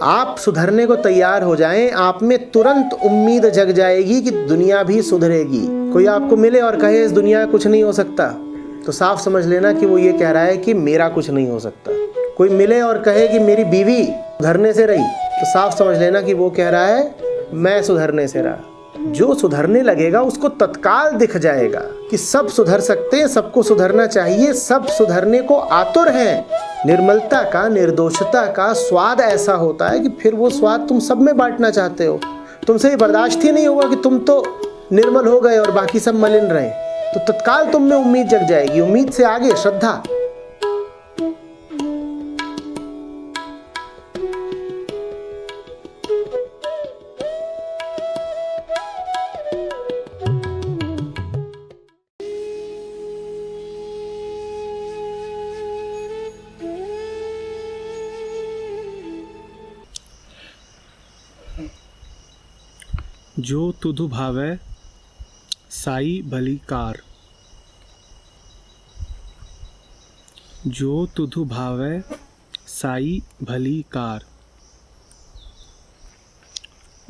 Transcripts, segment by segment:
आप सुधरने को तैयार हो जाएं, आप में तुरंत उम्मीद जग जाएगी कि दुनिया भी सुधरेगी। कोई आपको मिले और कहे इस दुनिया में कुछ नहीं हो सकता, तो साफ समझ लेना कि वो ये कह रहा है कि मेरा कुछ नहीं हो सकता। कोई मिले और कहे कि मेरी बीवी सुधरने से रही, तो साफ समझ लेना कि वो कह रहा है मैं सुधरने से रहा। जो सुधरने लगेगा उसको तत्काल दिख जाएगा कि सब सुधर सकते हैं, सबको सुधरना चाहिए, सब सुधरने को आतुर हैं। निर्मलता का, निर्दोषता का स्वाद ऐसा होता है कि फिर वो स्वाद तुम सब में बांटना चाहते हो। तुमसे ये बर्दाश्त ही नहीं होगा कि तुम तो निर्मल हो गए और बाकी सब मलिन रहे। तो तत्काल तुम में उम्मीद जग जाएगी। उम्मीद से आगे श्रद्धा। जो तुधु भावै साई भली कार। जो तुधु भावै साई भली कार।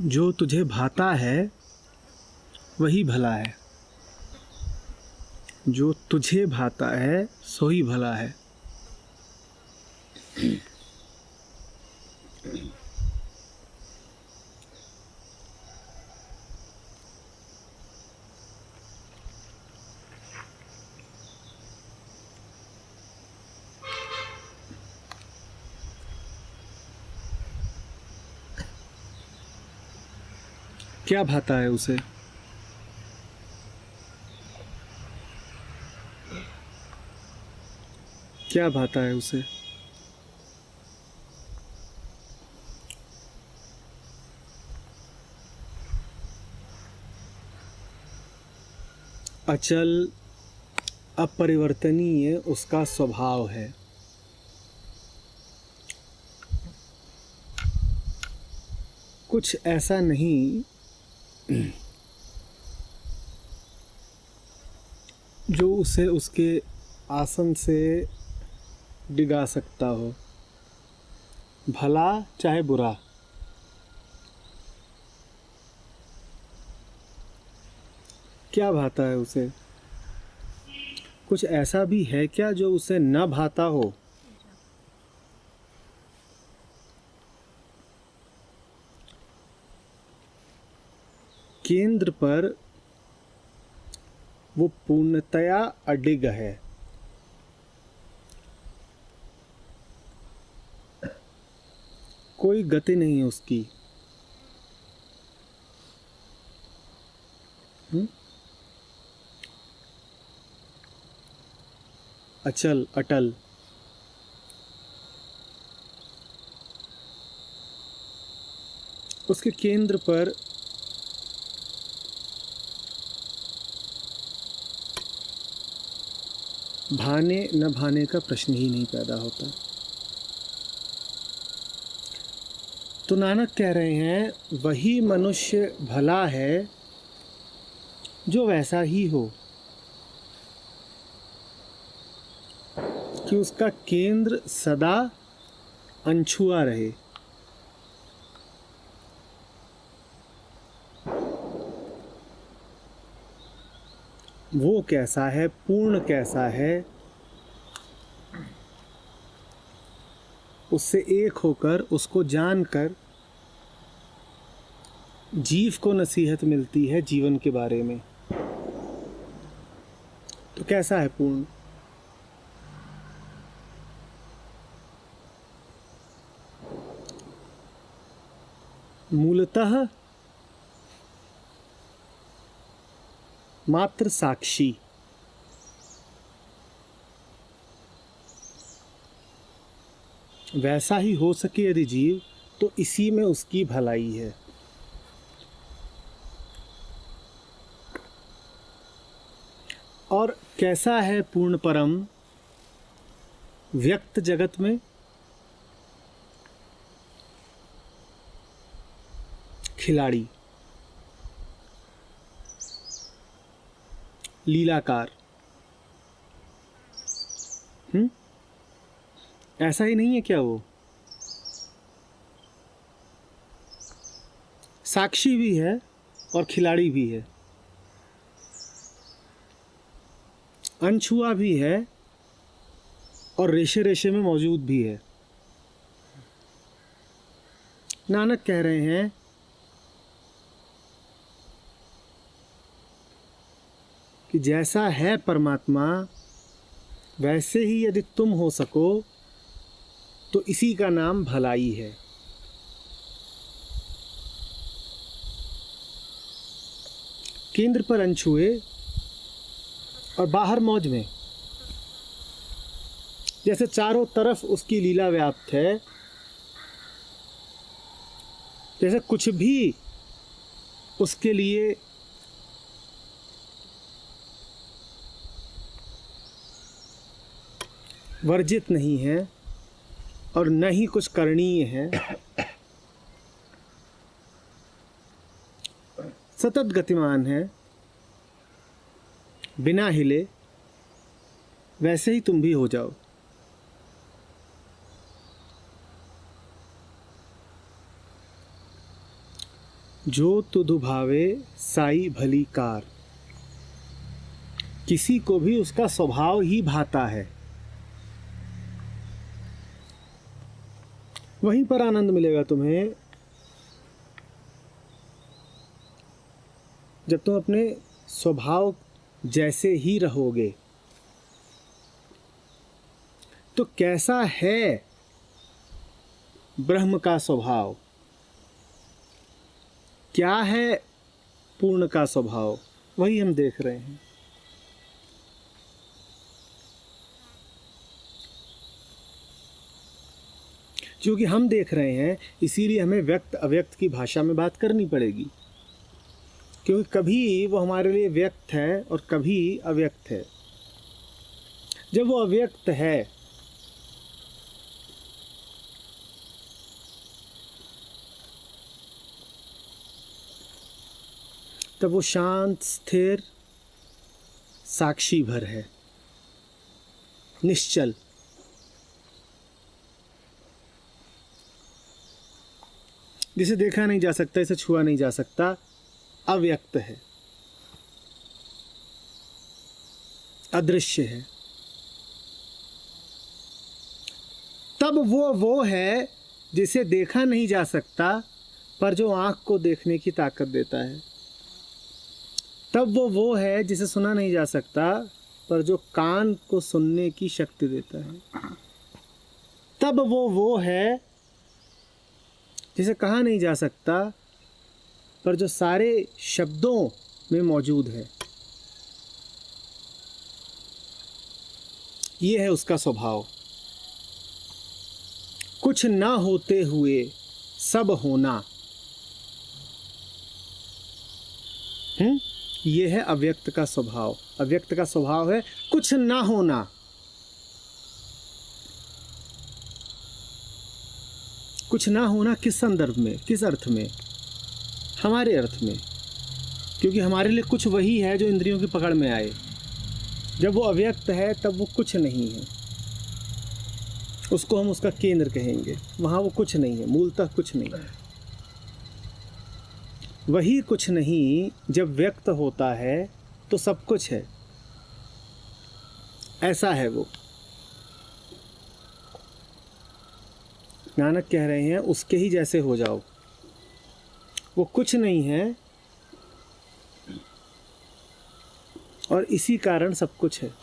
जो तुझे भाता है वही भला है। जो तुझे भाता है सो ही भला है। क्या भाता है उसे? क्या भाता है उसे? अचल अपरिवर्तनीय उसका स्वभाव है। कुछ ऐसा नहीं जो उसे उसके आसन से डिगा सकता हो, भला चाहे बुरा। क्या भाता है उसे? कुछ ऐसा भी है क्या जो उसे न भाता हो? केंद्र पर वो पूर्णतया अडिग है। कोई गति नहीं है उसकी। अचल अटल। उसके केंद्र पर भाने न भाने का प्रश्न ही नहीं पैदा होता। तो नानक कह रहे हैं वही मनुष्य भला है जो वैसा ही हो कि उसका केंद्र सदा अनछुआ रहे। वो कैसा है, पूर्ण कैसा है, उससे एक होकर, उसको जानकर जीव को नसीहत मिलती है जीवन के बारे में। तो कैसा है पूर्ण? मूलतः मात्र साक्षी। वैसा ही हो सके यदि जीव, तो इसी में उसकी भलाई है। और कैसा है पूर्ण परम व्यक्त जगत में? खिलाड़ी, लीलाकार। ऐसा ही नहीं है क्या वो? साक्षी भी है और खिलाड़ी भी है, अनछुआ भी है और रेशे रेशे में मौजूद भी है। नानक कह रहे हैं कि जैसा है परमात्मा वैसे ही यदि तुम हो सको तो इसी का नाम भलाई है। केंद्र पर अनछुए और बाहर मौज में, जैसे चारों तरफ उसकी लीला व्याप्त है, जैसे कुछ भी उसके लिए वर्जित नहीं है और न ही कुछ करणीय है, सतत गतिमान है, बिना हिले, वैसे ही तुम भी हो जाओ। जो तुधु भावे साई भली कार, किसी को भी उसका स्वभाव ही भाता है, वहीं पर आनंद मिलेगा तुम्हें जब तुम अपने स्वभाव जैसे ही रहोगे। तो कैसा है ब्रह्म का स्वभाव, क्या है पूर्ण का स्वभाव, वही हम देख रहे हैं। क्योंकि हम देख रहे हैं इसीलिए हमें व्यक्त अव्यक्त की भाषा में बात करनी पड़ेगी, क्योंकि कभी वो हमारे लिए व्यक्त है और कभी अव्यक्त है। जब वो अव्यक्त है तब वो शांत स्थिर साक्षी भर है, निश्चल। जिसे देखा नहीं जा सकता, इसे छुआ नहीं जा सकता, अव्यक्त है, अदृश्य है। तब वो है जिसे देखा नहीं जा सकता पर जो आँख को देखने की ताकत देता है। तब वो है जिसे सुना नहीं जा सकता पर जो कान को सुनने की शक्ति देता है। तब वो है जिसे कहा नहीं जा सकता पर जो सारे शब्दों में मौजूद है। ये है उसका स्वभाव। कुछ ना होते हुए सब होना, ये है अव्यक्त का स्वभाव। अव्यक्त का स्वभाव है कुछ ना होना। कुछ ना होना किस संदर्भ में, किस अर्थ में? हमारे अर्थ में, क्योंकि हमारे लिए कुछ वही है जो इंद्रियों की पकड़ में आए। जब वो अव्यक्त है तब वो कुछ नहीं है, उसको हम उसका केंद्र कहेंगे। वहाँ वो कुछ नहीं है, मूलतः कुछ नहीं है। वही कुछ नहीं जब व्यक्त होता है तो सब कुछ है, ऐसा है वो। नानक कह रहे हैं उसके ही जैसे हो जाओ। वो कुछ नहीं है और इसी कारण सब कुछ है।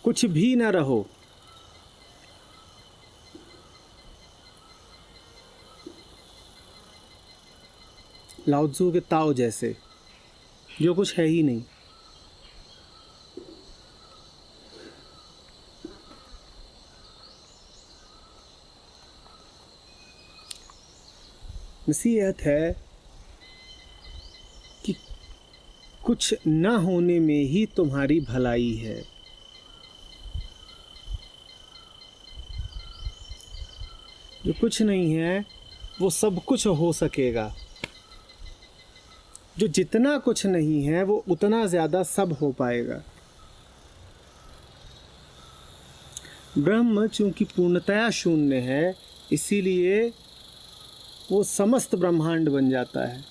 कुछ भी ना रहो, लाओ त्सु के ताओ जैसे, जो कुछ है ही नहीं। नसीहत है कि कुछ न होने में ही तुम्हारी भलाई है। जो कुछ नहीं है वो सब कुछ हो सकेगा। जो जितना कुछ नहीं है वो उतना ज़्यादा सब हो पाएगा। ब्रह्म चूंकि पूर्णतया शून्य है, इसीलिए वो समस्त ब्रह्मांड बन जाता है।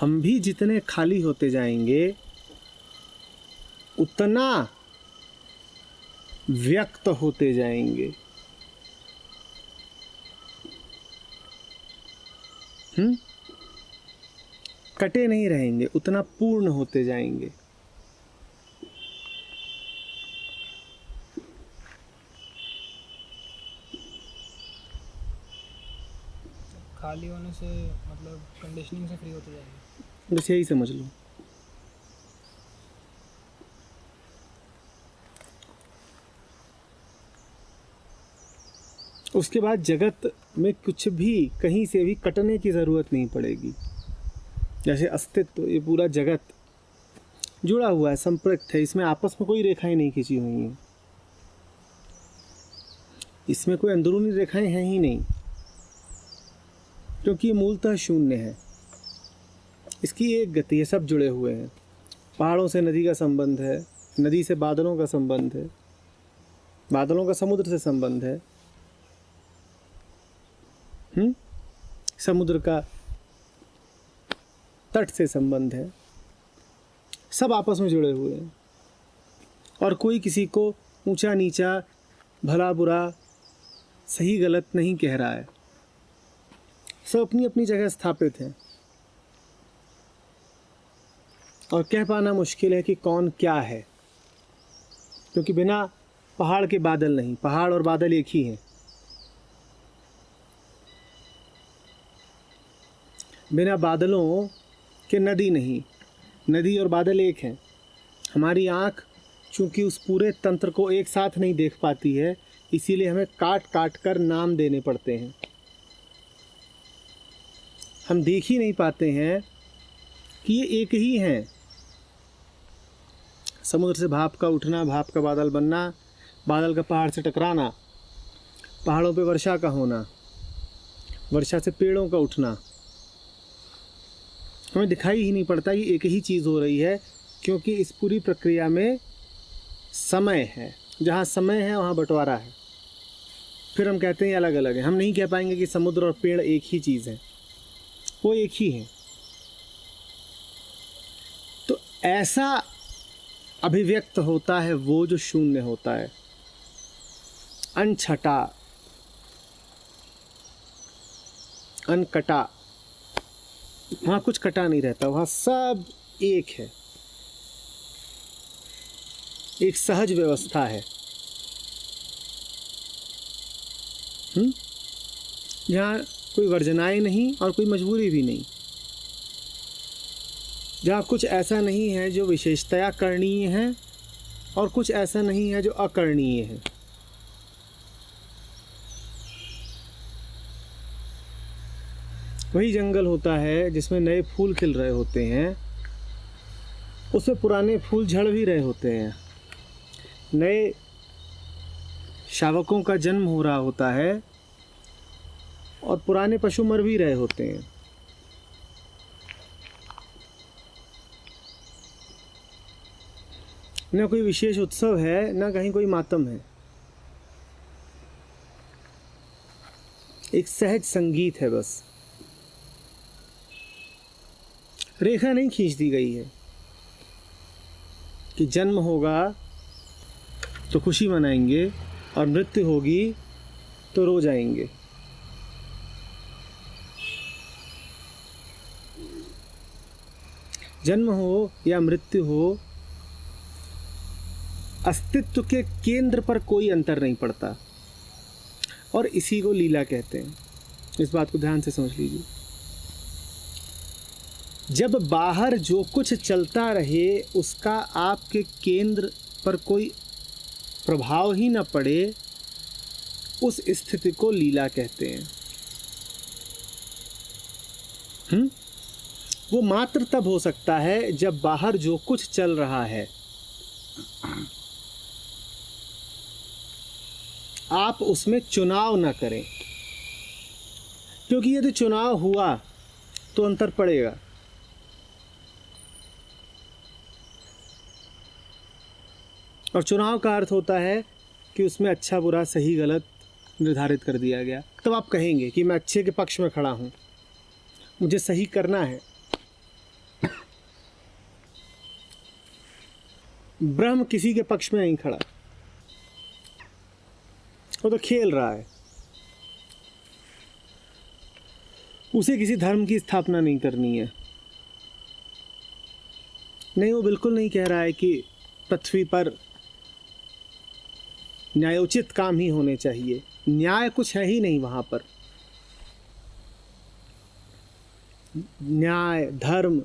हम भी जितने खाली होते जाएंगे उतना व्यक्त होते जाएंगे। कटे नहीं रहेंगे, उतना पूर्ण होते जाएंगे। खाली होने से मतलब कंडीशनिंग से फ्री होते जाएंगे। बस यही समझ लो। उसके बाद जगत में कुछ भी कहीं से भी कटने की ज़रूरत नहीं पड़ेगी। जैसे अस्तित्व, ये पूरा जगत जुड़ा हुआ है, संपृक्त है, इसमें आपस में कोई रेखाएं नहीं खींची हुई हैं, इसमें कोई अंदरूनी रेखाएं हैं ही नहीं, क्योंकि ये मूलतः शून्य है। इसकी एक गति है, सब जुड़े हुए हैं। पहाड़ों से नदी का संबंध है, नदी से बादलों का संबंध है, बादलों का समुद्र से संबंध है, समुद्र का तट से संबंध है। सब आपस में जुड़े हुए हैं और कोई किसी को ऊंचा नीचा, भला बुरा, सही गलत नहीं कह रहा है। सब अपनी अपनी जगह स्थापित हैं और कह पाना मुश्किल है कि कौन क्या है, क्योंकि बिना पहाड़ के बादल नहीं, पहाड़ और बादल एक ही हैं। बिना बादलों के नदी नहीं, नदी और बादल एक हैं। हमारी आँख चूँकि उस पूरे तंत्र को एक साथ नहीं देख पाती है, इसीलिए हमें काट काट कर नाम देने पड़ते हैं। हम देख ही नहीं पाते हैं कि ये एक ही हैं। समुद्र से भाप का उठना, भाप का बादल बनना, बादल का पहाड़ से टकराना, पहाड़ों पे वर्षा का होना, वर्षा से पेड़ों का उठना, हमें दिखाई ही नहीं पड़ता ये एक ही चीज़ हो रही है, क्योंकि इस पूरी प्रक्रिया में समय है। जहाँ समय है वहाँ बंटवारा है। फिर हम कहते हैं अलग अलग है। हम नहीं कह पाएंगे कि समुद्र और पेड़ एक ही चीज़ है, वो एक ही है। तो ऐसा अभिव्यक्त होता है वो जो शून्य होता है, अनछटा, अनकटा। वहाँ कुछ कटा नहीं रहता, वहाँ सब एक है, एक सहज व्यवस्था है। जहाँ कोई वर्जनाएं नहीं और कोई मजबूरी भी नहीं, जहाँ कुछ ऐसा नहीं है जो विशेषतया करणीय है और कुछ ऐसा नहीं है जो अकरणीय है। वही जंगल होता है जिसमें नए फूल खिल रहे होते हैं, उसमें पुराने फूल झड़ भी रहे होते हैं, नए शावकों का जन्म हो रहा होता है और पुराने पशु मर भी रहे होते हैं। न कोई विशेष उत्सव है, न कहीं कोई मातम है, एक सहज संगीत है। बस रेखा नहीं खींच दी गई है कि जन्म होगा तो खुशी मनाएंगे और मृत्यु होगी तो रो जाएंगे। जन्म हो या मृत्यु हो, अस्तित्व के केंद्र पर कोई अंतर नहीं पड़ता और इसी को लीला कहते हैं। इस बात को ध्यान से समझ लीजिए। जब बाहर जो कुछ चलता रहे उसका आपके केंद्र पर कोई प्रभाव ही न पड़े, उस स्थिति को लीला कहते हैं। वो मात्र तब हो सकता है जब बाहर जो कुछ चल रहा है आप उसमें चुनाव ना करें, क्योंकि यदि चुनाव हुआ तो अंतर पड़ेगा। और चुनाव का अर्थ होता है कि उसमें अच्छा बुरा, सही गलत, निर्धारित कर दिया गया। तब आप कहेंगे कि मैं अच्छे के पक्ष में खड़ा हूँ, मुझे सही करना है। ब्रह्म किसी के पक्ष में नहीं खड़ा, वो तो खेल रहा है। उसे किसी धर्म की स्थापना नहीं करनी है। नहीं, वो बिल्कुल नहीं कह रहा है कि पृथ्वी पर न्यायोचित काम ही होने चाहिए। न्याय कुछ है ही नहीं वहां पर। न्याय, धर्म,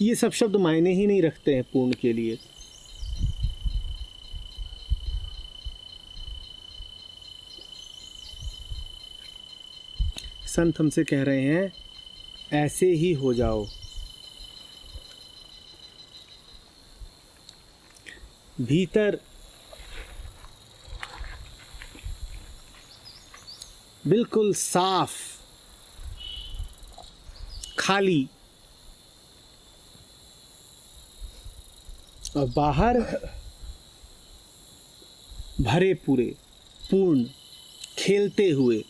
ये सब शब्द मायने ही नहीं रखते हैं पूर्ण के लिए। संत हमसे कह रहे हैं ऐसे ही हो जाओ। भीतर बिल्कुल साफ, खाली, और बाहर भरे पूरे, पूर्ण, खेलते हुए,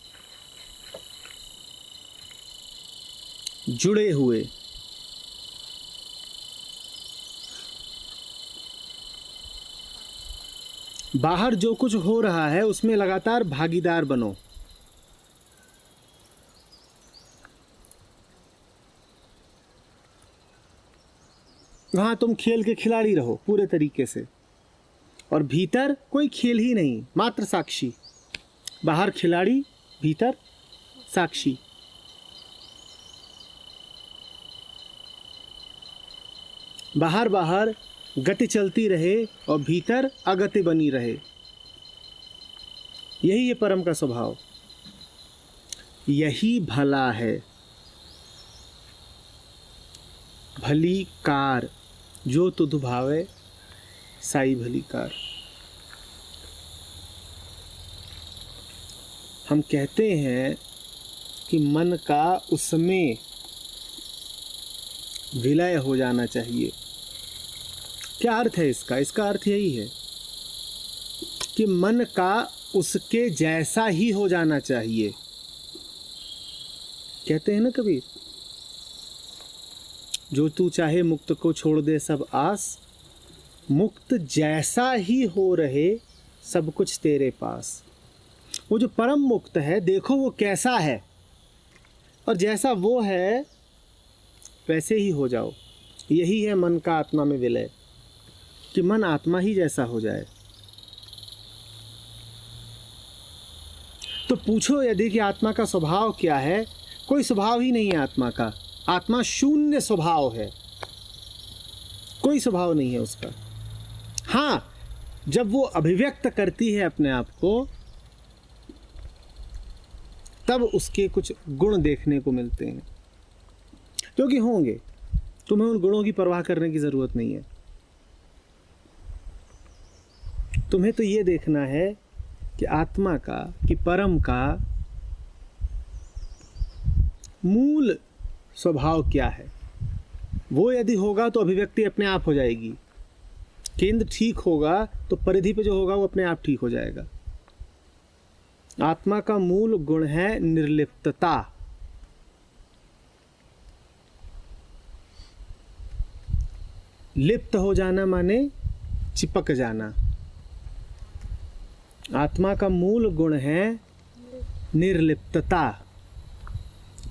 जुड़े हुए। बाहर जो कुछ हो रहा है उसमें लगातार भागीदार बनो। वहां तुम खेल के खिलाड़ी रहो पूरे तरीके से, और भीतर कोई खेल ही नहीं, मात्र साक्षी। बाहर खिलाड़ी, भीतर साक्षी। बाहर बाहर गति चलती रहे और भीतर अगति बनी रहे। यही है परम का स्वभाव, यही भला है। भली कार जो तुध भावे साई भली कार। हम कहते हैं कि मन का उसमें विलय हो जाना चाहिए। क्या अर्थ है इसका? इसका अर्थ यही है कि मन का उसके जैसा ही हो जाना चाहिए। कहते हैं ना कबीर, जो तू चाहे मुक्त को छोड़ दे सब आस, मुक्त जैसा ही हो रहे सब कुछ तेरे पास। वो जो परम मुक्त है, देखो वो कैसा है, और जैसा वो है वैसे ही हो जाओ। यही है मन का आत्मा में विलय, कि मन आत्मा ही जैसा हो जाए। तो पूछो यदि कि आत्मा का स्वभाव क्या है? कोई स्वभाव ही नहीं है आत्मा का। आत्मा शून्य स्वभाव है, कोई स्वभाव नहीं है उसका। हाँ, जब वो अभिव्यक्त करती है अपने आप को, तब उसके कुछ गुण देखने को मिलते हैं, क्योंकि होंगे। तुम्हें उन गुणों की परवाह करने की जरूरत नहीं है। तुम्हें तो ये देखना है कि आत्मा का, कि परम का मूल स्वभाव क्या है। वो यदि होगा तो अभिव्यक्ति अपने आप हो जाएगी। केंद्र ठीक होगा तो परिधि पे जो होगा वो अपने आप ठीक हो जाएगा। आत्मा का मूल गुण है निर्लिप्तता। लिप्त हो जाना माने चिपक जाना। आत्मा का मूल गुण है निर्लिप्तता,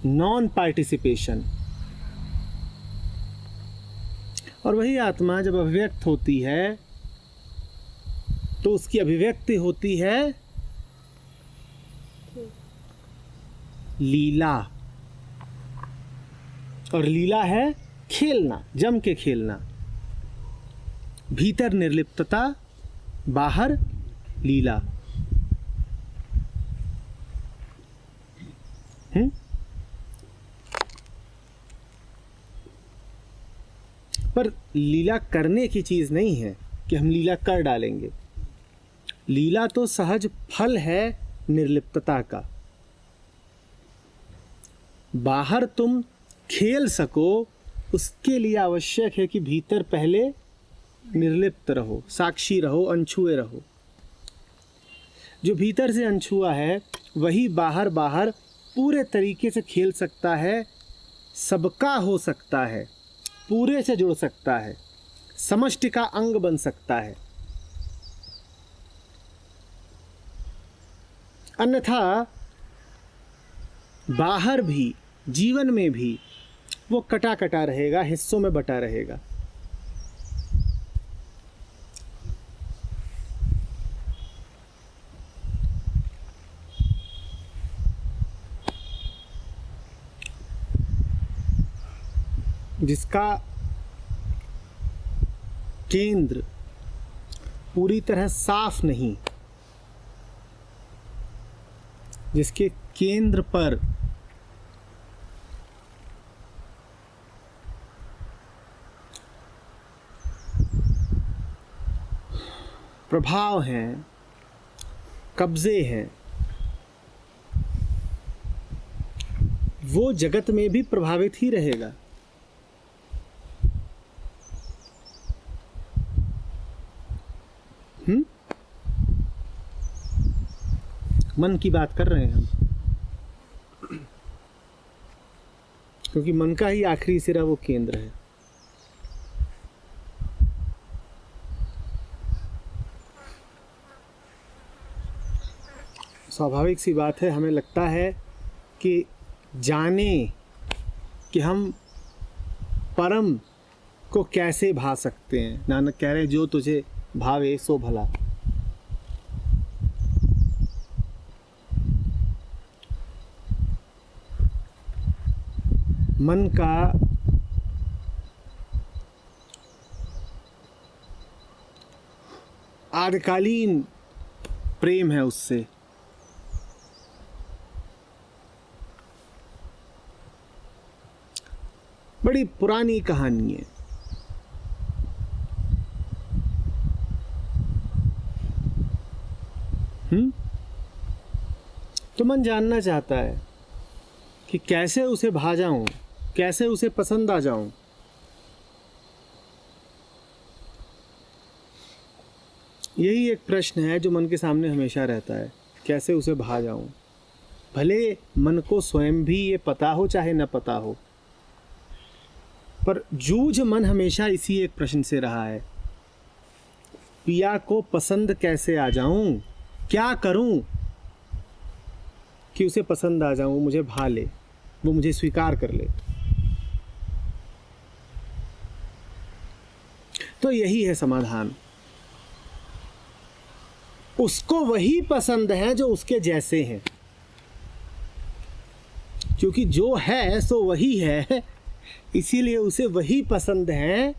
नॉन पार्टिसिपेशन। और वही आत्मा जब अभिव्यक्त होती है तो उसकी अभिव्यक्ति होती है लीला, और लीला है खेलना, जम के खेलना। भीतर निर्लिप्तता, बाहर लीला। पर लीला करने की चीज नहीं है कि हम लीला कर डालेंगे। लीला तो सहज फल है निर्लिप्तता का। बाहर तुम खेल सको उसके लिए आवश्यक है कि भीतर पहले निर्लिप्त रहो, साक्षी रहो, अनछुए रहो। जो भीतर से अनछुआ है वही बाहर बाहर पूरे तरीके से खेल सकता है, सबका हो सकता है, पूरे से जुड़ सकता है, समष्टि का अंग बन सकता है। अन्यथा बाहर भी, जीवन में भी वो कटा कटा रहेगा, हिस्सों में बटा रहेगा। जिसका केंद्र पूरी तरह साफ नहीं, जिसके केंद्र पर प्रभाव हैं, कब्जे हैं, वो जगत में भी प्रभावित ही रहेगा। मन की बात कर रहे हैं हम, क्योंकि मन का ही आखिरी सिरा वो केंद्र है। स्वाभाविक सी बात है, हमें लगता है कि जाने कि हम परम को कैसे भा सकते हैं। नानक कह रहे हैं, जो तुझे भावे सो भला। मन का आदिकालीन प्रेम है उससे, बड़ी पुरानी कहानी है। तो मन जानना चाहता है कि कैसे उसे भा जाऊं, कैसे उसे पसंद आ जाऊं। यही एक प्रश्न है जो मन के सामने हमेशा रहता है, कैसे उसे भा जाऊं। भले मन को स्वयं भी ये पता हो चाहे न पता हो, पर जूझ मन हमेशा इसी एक प्रश्न से रहा है, पिया को पसंद कैसे आ जाऊं, क्या करूं कि उसे पसंद आ जाऊं, मुझे भा ले, वो मुझे स्वीकार कर ले। तो यही है समाधान। उसको वही पसंद है जो उसके जैसे हैं, क्योंकि जो है सो वही है, इसीलिए उसे वही पसंद है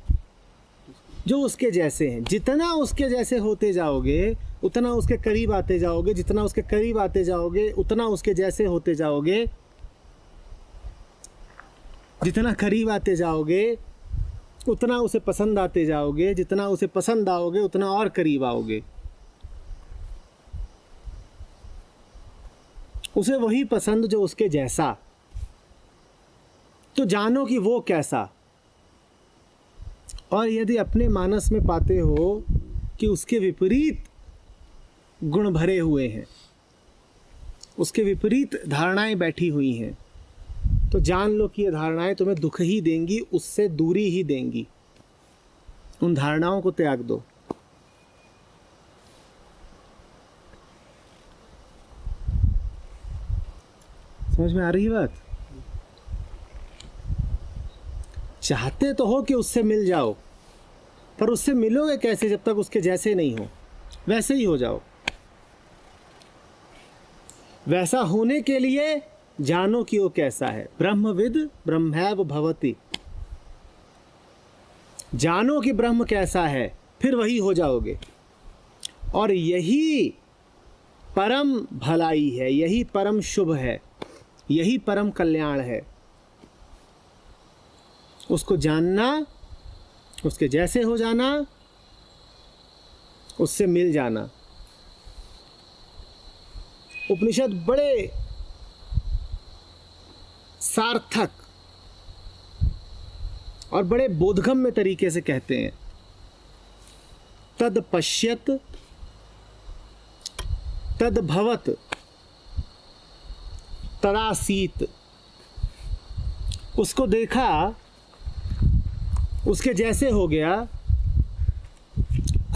जो उसके जैसे हैं। जितना उसके जैसे होते जाओगे उतना उसके करीब आते जाओगे, जितना उसके करीब आते जाओगे उतना उसके जैसे होते जाओगे, जितना करीब आते जाओगे उतना उसे पसंद आते जाओगे, जितना उसे पसंद आओगे उतना और करीब आओगे। उसे वही पसंद जो उसके जैसा। तो जानो कि वो कैसा। और यदि अपने मानस में पाते हो कि उसके विपरीत गुण भरे हुए हैं, उसके विपरीत धारणाएं बैठी हुई हैं, तो जान लो कि ये धारणाएं तुम्हें दुख ही देंगी, उससे दूरी ही देंगी। उन धारणाओं को त्याग दो। समझ में आ रही है बात? चाहते तो हो कि उससे मिल जाओ, पर उससे मिलोगे कैसे जब तक उसके जैसे नहीं हो। वैसे ही हो जाओ। वैसा होने के लिए जानो कि वो कैसा है। ब्रह्मविद ब्रह्मैव भवति। जानो कि ब्रह्म कैसा है, फिर वही हो जाओगे। और यही परम भलाई है, यही परम शुभ है, यही परम कल्याण है। उसको जानना, उसके जैसे हो जाना, उससे मिल जाना। उपनिषद बड़े सार्थक और बड़े बोधगम्य तरीके से कहते हैं, तद पश्यत तद भवत तदासीत। उसको देखा, उसके जैसे हो गया,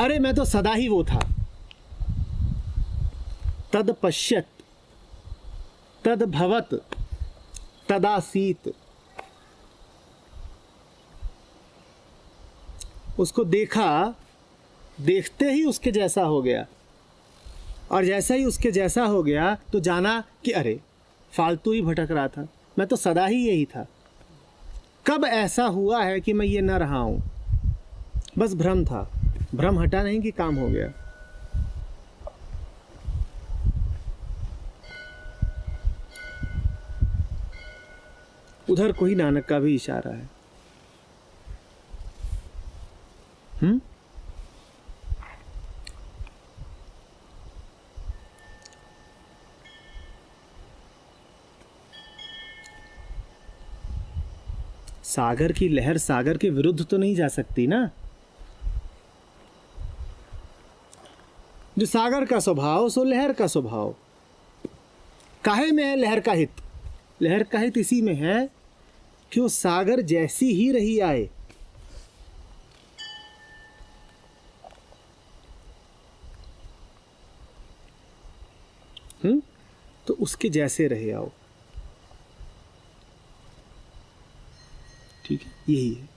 अरे मैं तो सदा ही वो था। तद पश्यत तद भवत तदासीत। उसको देखा, देखते ही उसके जैसा हो गया, और जैसा ही उसके जैसा हो गया तो जाना कि अरे फालतू ही भटक रहा था, मैं तो सदा ही यही था। कब ऐसा हुआ है कि मैं ये न रहा हूं? बस भ्रम था, भ्रम हटा नहीं कि काम हो गया। उधर कोई नानक का भी इशारा है। सागर की लहर सागर के विरुद्ध तो नहीं जा सकती ना। जो सागर का स्वभाव सो लहर का स्वभाव। काहे में है लहर का हित? लहर का हित इसी में है कि वो सागर जैसी ही रही आए। तो उसके जैसे रहे आओ। ठीक है, यही है।